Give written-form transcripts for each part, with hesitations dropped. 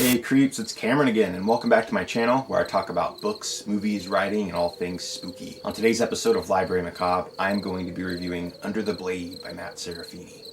Hey creeps, it's Cameron again, and welcome back to my channel where I talk about books, movies, writing, and all things spooky. On today's episode of Library Macabre, I'm going to be reviewing Under the Blade by Matt Serafini.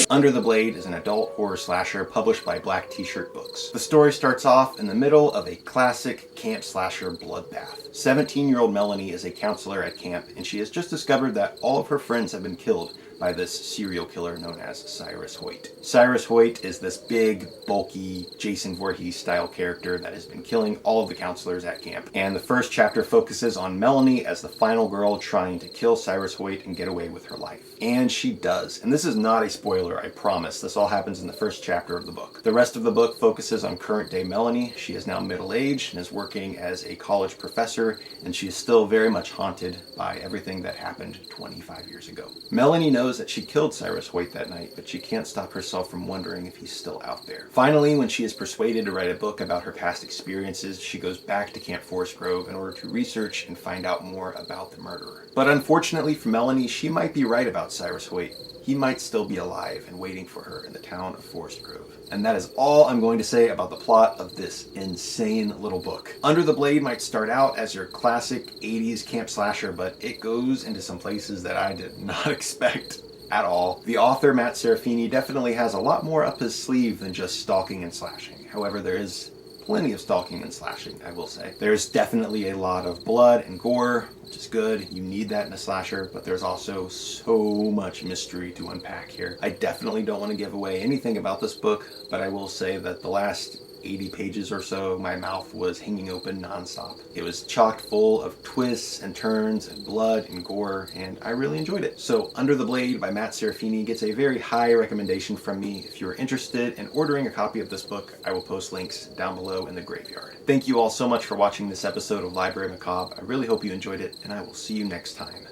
Under the Blade is an adult horror slasher published by Black T-Shirt Books. The story starts off in the middle of a classic camp slasher bloodbath. 17-year-old Melanie is a counselor at camp, and she has just discovered that all of her friends have been killed by this serial killer known as Cyrus Hoyt. Cyrus Hoyt is this big, bulky, Jason Voorhees style character that has been killing all of the counselors at camp. And the first chapter focuses on Melanie as the final girl trying to kill Cyrus Hoyt and get away with her life. And she does. And this is not a spoiler, I promise. This all happens in the first chapter of the book. The rest of the book focuses on current day Melanie. She is now middle-aged and is working as a college professor, and she is still very much haunted by everything that happened 25 years ago. Melanie knows that she killed Cyrus Hoyt that night, but she can't stop herself from wondering if he's still out there. Finally, when she is persuaded to write a book about her past experiences, she goes back to Camp Forest Grove in order to research and find out more about the murderer. But unfortunately for Melanie, she might be right about Cyrus Hoyt. He might still be alive and waiting for her in the town of Forest Grove. And that is all I'm going to say about the plot of this insane little book. Under the Blade might start out as your classic 80s camp slasher, but it goes into some places that I did not expect at all. The author, Matt Serafini, definitely has a lot more up his sleeve than just stalking and slashing. However, there is plenty of stalking and slashing, I will say. There's definitely a lot of blood and gore, which is good. You need that in a slasher, but there's also so much mystery to unpack here. I definitely don't want to give away anything about this book, but I will say that the last 80 pages or so, my mouth was hanging open nonstop. It was chock full of twists and turns and blood and gore, and I really enjoyed it. So Under the Blade by Matt Serafini gets a very high recommendation from me. If you're interested in ordering a copy of this book, I will post links down below in the graveyard. Thank you all so much for watching this episode of Library Macabre. I really hope you enjoyed it, and I will see you next time.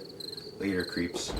Later, creeps.